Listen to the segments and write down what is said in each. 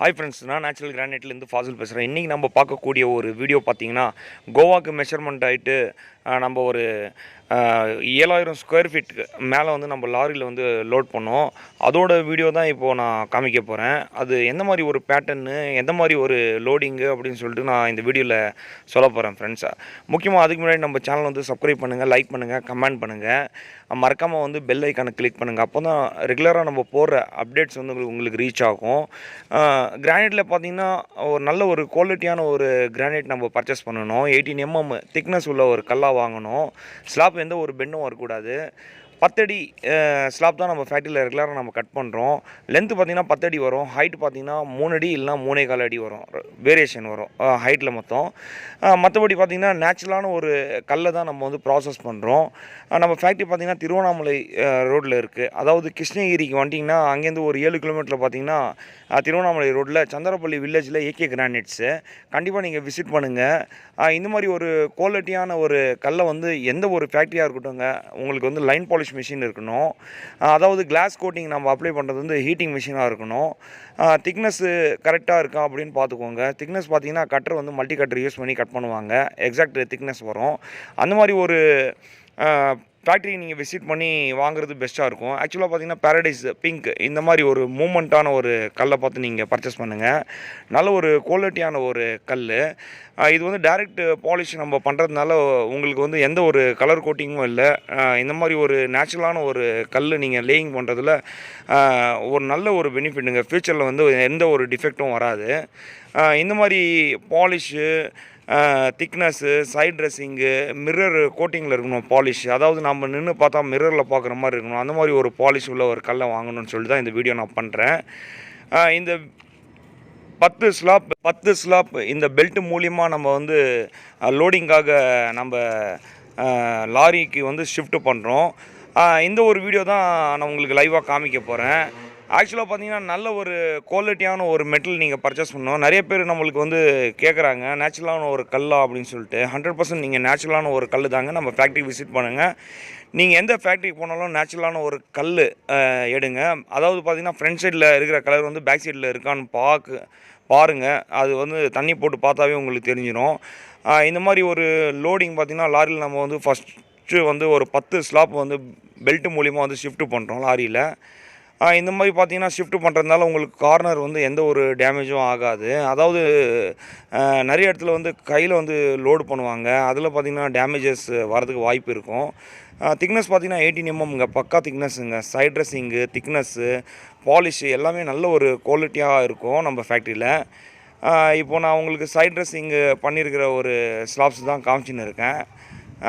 Hi friends, நான் natural கிரானைட்லேருந்து Fazil பேசுகிறேன். இன்றைக்கி நம்ம பார்க்கக்கூடிய ஒரு வீடியோ பார்த்தீங்கன்னா, கோவாக்கு மெஷர்மெண்ட் ஆகிட்டு நம்ம ஒரு 7000 ஸ்கொயர் ஃபீட்டுக்கு மேலே வந்து நம்ம லாரியில் வந்து லோட் பண்ணோம். அதோட வீடியோ தான் இப்போது நான் காமிக்க போகிறேன். அது எந்த மாதிரி ஒரு பேட்டர்னு, எந்த மாதிரி ஒரு லோடிங்கு அப்படின்னு சொல்லிட்டு நான் இந்த வீடியோவில் சொல்ல போகிறேன் ஃப்ரெண்ட்ஸ். முக்கியமாக அதுக்கு முன்னாடி நம்ம சேனல் வந்து சப்ஸ்கிரைப் பண்ணுங்கள், லைக் பண்ணுங்கள், கமெண்ட் பண்ணுங்கள். மறக்காமல் வந்து பெல் ஐக்கானை கிளிக் பண்ணுங்கள். அப்போ தான் ரெகுலராக நம்ம போடுற அப்டேட்ஸ் வந்து உங்களுக்கு ரீச் ஆகும். கிரானைட்டில் பார்த்தீங்கன்னா ஒரு நல்ல ஒரு குவாலிட்டியான ஒரு கிரானைட் நம்ம பர்ச்சேஸ் பண்ணணும். 18 mm திக்னஸ் உள்ள ஒரு கல்லாக வாங்கணும். ஸ்லாப் எந்த ஒரு பெண்டும் வரக்கூடாது. 10 அடி ஸ்லாப் தான் நம்ம ஃபேக்ட்ரியில் ரெகுலராக நம்ம கட் பண்ணுறோம். லென்த்து பார்த்திங்கன்னா 10 அடி வரும். ஹைட் பார்த்திங்கன்னா 3 அடி இல்லைனா 3.25 அடி வரும். வேரியேஷன் வரும் ஹைட்டில் மொத்தம். மற்றபடி பார்த்திங்கன்னா நேச்சுரலான ஒரு கல்லை தான் நம்ம வந்து ப்ராசஸ் பண்ணுறோம். நம்ம ஃபேக்ட்ரி பார்த்திங்கன்னா திருவண்ணாமலை ரோட்டில் இருக்குது. அதாவது கிருஷ்ணகிரிக்கு வந்துட்டிங்கன்னா அங்கேருந்து ஒரு 7 கிலோமீட்டரில் பார்த்திங்கன்னா திருவண்ணாமலை ரோட்டில் சந்திரப்பள்ளி வில்லேஜில் ஏகே கிரானைட்ஸு. கண்டிப்பாக நீங்கள் விசிட் பண்ணுங்கள். இந்த மாதிரி ஒரு குவாலிட்டியான ஒரு கல்லை வந்து எந்த ஒரு ஃபேக்ட்ரியாக இருக்கட்டும்ங்க, உங்களுக்கு வந்து லைன் பாலிஷ் மிஷின் இருக்கணும். அதாவது கிளாஸ் கோட்டிங் நம்ம அப்ளை பண்ணுறது வந்து ஹீட்டிங் மிஷினாக இருக்கணும். திக்னஸ்ஸு கரெக்டாக இருக்கா அப்படின்னு பார்த்துக்கோங்க. திக்னஸ் பார்த்திங்கன்னா கட்டர் வந்து மல்டி கட்டர் யூஸ் பண்ணி கட் பண்ணுவாங்க. எக்ஸாக்ட் திக்னஸ் வரும். அந்த மாதிரி ஒரு ஃபேக்ட்ரி நீங்கள் விசிட் பண்ணி வாங்குறது பெஸ்ட்டாக இருக்கும். ஆக்சுவலாக பார்த்தீங்கன்னா பேரடைஸ் பிங்க் இந்த மாதிரி ஒரு மூமெண்ட்டான ஒரு கல்லை பார்த்து நீங்கள் பர்ச்சேஸ் பண்ணுங்கள். நல்ல ஒரு குவாலிட்டியான ஒரு கல். இது வந்து டைரக்ட் பாலிஷ் நம்ம பண்ணுறதுனால உங்களுக்கு வந்து எந்த ஒரு கலர் கோட்டிங்கும் இல்லை. இந்த மாதிரி ஒரு நேச்சுரலான ஒரு கல் நீங்கள் லேயிங் பண்ணுறதுல ஒரு நல்ல ஒரு பெனிஃபிட்டுங்க. ஃப்யூச்சரில் வந்து எந்த ஒரு டிஃபெக்ட்டும் வராது. இந்த மாதிரி polish, thickness, side dressing, mirror கோட்டிங்கில் இருக்கணும் பாலிஷ். அதாவது நம்ம நின்று பார்த்தா மிரரில் பார்க்குற மாதிரி இருக்கணும். அந்த மாதிரி ஒரு பாலிஷ் உள்ள ஒரு கல்லை வாங்கணும்னு சொல்லிட்டு தான் இந்த வீடியோ நான் பண்ணுறேன். இந்த 10 ஸ்லாப் இந்த பெல்ட் மூலியமாக நம்ம வந்து லோடிங்காக நம்ம லாரிக்கு வந்து ஷிஃப்ட் பண்ணுறோம். இந்த ஒரு வீடியோ தான் நான் உங்களுக்கு லைவாக காமிக்க போகிறேன். ஆக்சுவலாக பார்த்தீங்கன்னா நல்ல ஒரு குவாலிட்டியான ஒரு மெட்டல் நீங்கள் பர்ச்சேஸ் பண்ணணும். நிறைய பேர் நம்மளுக்கு வந்து கேட்குறாங்க நேச்சுரலான ஒரு கல்லா அப்படின்னு சொல்லிட்டு. 100% நீங்கள் நேச்சுரலான ஒரு கல் தாங்க. நம்ம ஃபேக்ட்ரி விசிட் பண்ணுங்கள். நீங்கள் எந்த ஃபேக்ட்ரிக்கு போனாலும் நேச்சுரலான ஒரு கல் எடுங்க. அதாவது பார்த்தீங்கன்னா ஃப்ரண்ட் சைடில் இருக்கிற கலர் வந்து பேக் சைடில் இருக்கான்னு பாருங்கள். அது வந்து தண்ணி போட்டு பார்த்தாவே உங்களுக்கு தெரிஞ்சிடும். இந்த மாதிரி ஒரு லோடிங் பார்த்திங்கன்னா லாரியில் நம்ம வந்து ஃபஸ்ட்டு வந்து ஒரு 10 ஸ்லாப் வந்து பெல்ட் மூலிமா வந்து ஷிஃப்ட் பண்ணுறோம் லாரியில். இந்த மாதிரி பார்த்தீங்கன்னா ஷிஃப்ட் பண்ணுறதுனால உங்களுக்கு கார்னர் வந்து எந்த ஒரு டேமேஜும் ஆகாது. அதாவது நிறைய இடத்துல வந்து கையில் வந்து லோடு பண்ணுவாங்க. அதில் பார்த்திங்கன்னா டேமேஜஸ் வரதுக்கு வாய்ப்பு இருக்கும். திக்னஸ் பார்த்திங்கன்னா 18 mmங்க, பக்கா திக்னஸ்ஸுங்க. சைட் ட்ரெஸ்ஸிங்கு, திக்னஸ்ஸு, பாலிஷு எல்லாமே நல்ல ஒரு குவாலிட்டியாக இருக்கும் நம்ம ஃபேக்ட்ரியில். இப்போது நான் உங்களுக்கு சைட் ட்ரெஸ்ஸிங்கு பண்ணியிருக்கிற ஒரு ஸ்லாப்ஸ் தான் காமிச்சின்னு இருக்கேன்.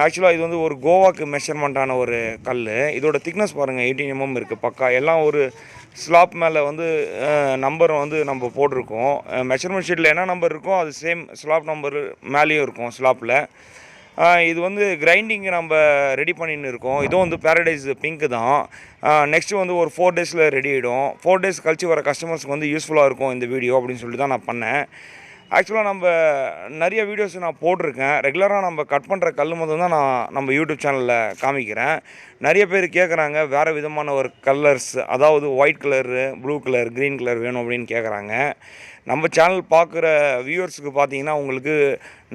ஆக்சுவலாக இது வந்து ஒரு கோவாக்கு மெஷர்மெண்ட்டான ஒரு கல். இதோட திக்னஸ் பாருங்கள் 18 mm இருக்குது பக்கா. எல்லாம் ஒரு ஸ்லாப் மேலே வந்து நம்பர் வந்து நம்ம போட்டிருக்கோம். மெஷர்மெண்ட் ஷீட்டில் என்ன நம்பர் இருக்கோ அது சேம் ஸ்லாப் நம்பர் மேலேயும் இருக்கும் ஸ்லாப்பில். இது வந்து கிரைண்டிங் நம்ம ரெடி பண்ணின்னு இருக்கோம். இதுவும் வந்து பேரடைஸ் பிங்க்கு தான். நெக்ஸ்ட்டு வந்து ஒரு 4 days ரெடி ஆகிடும். 4 days கழிச்சு வர கஸ்டமர்ஸ்க்கு வந்து யூஸ்ஃபுல்லாக இருக்கும் இந்த வீடியோ அப்படின்னு சொல்லிட்டு தான் நான் பண்ணேன். ஆக்சுவலாக நம்ம நிறைய வீடியோஸ் நான் போட்டிருக்கேன். ரெகுலராக நம்ம கட் பண்ணுற கல் மொத்தம் தான் நான் நம்ம யூடியூப் சேனலில் காமிக்கிறேன். நிறைய பேர் கேட்குறாங்க வேறு விதமான ஒரு கலர்ஸ், அதாவது white colour, blue colour, green colour வேணும் அப்படின்னு கேட்குறாங்க. நம்ம சேனல் பார்க்குற வியூவர்ஸுக்கு பார்த்தீங்கன்னா உங்களுக்கு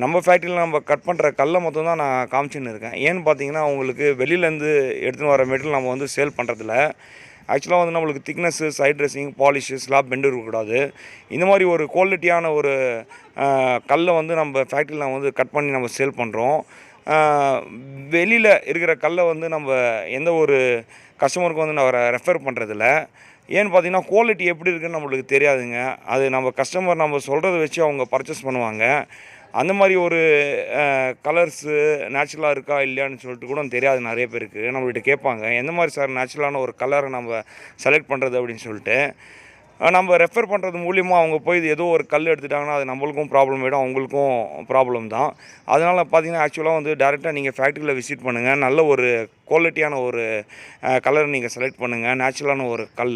நம்ம ஃபேக்ட்ரியில் நம்ம கட் பண்ணுற கல்லை மொத்தம் தான் நான் காமிச்சின்னு இருக்கேன். ஏன்னு பார்த்தீங்கன்னா உங்களுக்கு வெளியிலேருந்து எடுத்துன்னு வர மெட்டீரியல் நம்ம வந்து சேல் பண்ணுறதில்ல. ஆக்சுவலாக வந்து நம்மளுக்கு thickness, side dressing, polish, slab bend இருக்கக்கூடாது. இந்த மாதிரி ஒரு குவாலிட்டியான ஒரு கல்லை வந்து நம்ம ஃபேக்ட்ரியில் நம்ம வந்து கட் பண்ணி நம்ம சேல் பண்ணுறோம். வெளியில் இருக்கிற கல்லை வந்து நம்ம எந்த ஒரு கஸ்டமருக்கு வந்து நான் ரெஃபர் பண்ணுறதில்ல. ஏன்னு பார்த்தீங்கன்னா குவாலிட்டி எப்படி இருக்குதுன்னு நம்மளுக்கு தெரியாதுங்க. அது நம்ம கஸ்டமர் நம்ம சொல்கிறத வச்சு அவங்க பர்ச்சேஸ் பண்ணுவாங்க. அந்த மாதிரி ஒரு கலர்ஸு நேச்சுரலாக இருக்கா இல்லையான்னு சொல்லிட்டு கூட தெரியாது நிறைய பேருக்கு. நம்மள்கிட்ட கேட்பாங்க எந்த மாதிரி சார் நேச்சுரலான ஒரு கலரை நம்ம செலக்ட் பண்ணுறது அப்படின்னு சொல்லிட்டு. நம்ம ரெஃபர் பண்ணுறது மூலிமா அவங்க போய் இது ஏதோ ஒரு கல் எடுத்துட்டாங்கன்னா அது நம்மளுக்கும் ப்ராப்ளம் ஆகிடும், அவங்களுக்கும் ப்ராப்ளம் தான். அதனால் பார்த்தீங்கன்னா ஆக்சுவலாக வந்து டேரெக்டாக நீங்கள் ஃபேக்ட்ரியில் விசிட் பண்ணுங்கள். நல்ல ஒரு குவாலிட்டியான ஒரு கலர் நீங்கள் செலக்ட் பண்ணுங்கள். நேச்சுரலான ஒரு கல்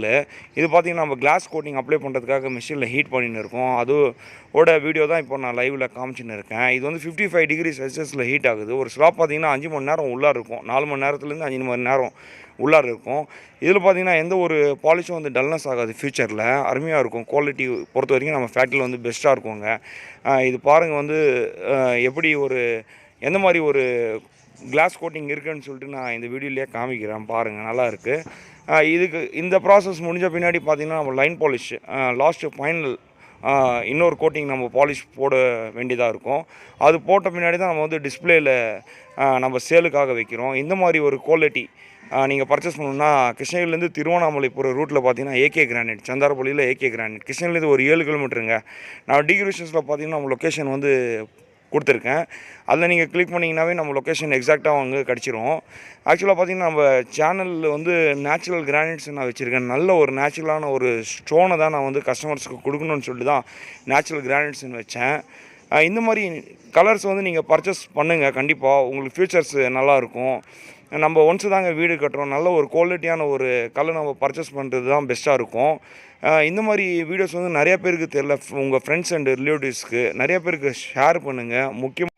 இது பார்த்திங்கன்னா நம்ம கிளாஸ் கோட்டிங் அப்ளை பண்ணுறதுக்காக மிஷினில் ஹீட் பண்ணின்னு இருக்கோம். அதோட வீடியோ தான் இப்போ நான் லைவில் காமிச்சின்னு இருக்கேன். இது வந்து 55 டிகிரி செல்சியஸில் ஹீட் ஆகுது. ஒரு ஸ்லாப் பார்த்திங்கன்னா 5 மணி நேரம் உள்ளார இருக்கும். 4 மணி நேரத்துலேருந்து 5 மணி நேரம் உள்ளார இருக்கும். இதில் பார்த்திங்கன்னா எந்த ஒரு பாலிஷும் வந்து டல்னஸ் ஆகாது. ஃபியூச்சரில் அருமையாக இருக்கும். குவாலிட்டி பொறுத்த வரைக்கும் நம்ம ஃபேக்ட்ரியில் வந்து பெஸ்ட்டாக இருக்குங்க. இது பாருங்கள் வந்து எப்படி எந்த மாதிரி ஒரு கிளாஸ் கோட்டிங் இருக்குதுன்னு சொல்லிட்டு நான் இந்த வீடியோலேயே காமிக்கிறேன். பாருங்கள், நல்லாயிருக்கு. இதுக்கு இந்த ப்ராசஸ் முடிஞ்ச பின்னாடி பார்த்திங்கன்னா நம்ம லைன் பாலிஷ் லாஸ்ட்டு ஃபைனல் இன்னொரு கோட்டிங் நம்ம பாலிஷ் போட வேண்டியதாக இருக்கும். அது போட்ட பின்னாடி தான் நம்ம வந்து டிஸ்பிளேயில் நம்ம சேலுக்காக வைக்கிறோம். இந்த மாதிரி ஒரு குவாலிட்டி நீங்கள் பர்ச்சேஸ் பண்ணணுன்னா கிருஷ்ணகிரிலேருந்து திருவண்ணாமலை போகிற ரூட்டில் பார்த்தீங்கன்னா ஏகே கிரானைட், சந்தாரப்பள்ளியில் ஏகே கிரானைட், கிருஷ்ணகிரிலேருந்து ஒரு 7 கிலோமீட்டருங்க. நான் டிகிரிஷன்ஸில் பார்த்தீங்கன்னா நம்ம லொக்கேஷன் வந்து கொடுத்துருக்கேன். அதில் நீங்கள் கிளிக் பண்ணிங்கன்னாவே நம்ம லொக்கேஷன் எக்ஸாக்டாக அங்கே கிடச்சிரும். ஆக்சுவலாக பார்த்திங்கன்னா நம்ம சேனலில் வந்து நேச்சுரல் கிரானைட்ஸ் நான் வச்சுருக்கேன். நல்ல ஒரு நேச்சுரலான ஒரு ஸ்டோனை தான் நான் வந்து கஸ்டமர்ஸுக்கு கொடுக்கணும்னு சொல்லிட்டு தான் நேச்சுரல் கிரானைட்ஸ்னு வச்சேன். இந்த மாதிரி கலர்ஸ் வந்து நீங்கள் பர்ச்சேஸ் பண்ணுங்கள். கண்டிப்பாக உங்களுக்கு ஃபியூச்சர்ஸ் நல்லாயிருக்கும். நம்ம ஒன்ஸு தாங்க வீடு கட்டுறோம். நல்ல ஒரு குவாலிட்டியான ஒரு கலர் நம்ம பர்ச்சேஸ் பண்ணுறது தான் பெஸ்ட்டாக இருக்கும். இந்த மாதிரி வீடியோஸ் வந்து நிறையா பேருக்கு தெரியல. உங்கள் ஃப்ரெண்ட்ஸ் அண்ட் ரிலேட்டிவ்ஸ்க்கு நிறைய பேருக்கு ஷேர் பண்ணுங்கள். முக்கியமாக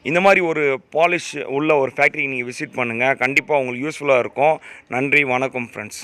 இந்த மாதிரி ஒரு பாலிஷ் உள்ள ஒரு ஃபேக்ட்ரிக்கு நீங்கள் விசிட் பண்ணுங்கள். கண்டிப்பாக உங்களுக்கு யூஸ்ஃபுல்லாக இருக்கும். நன்றி, வணக்கம் ஃப்ரெண்ட்ஸ்.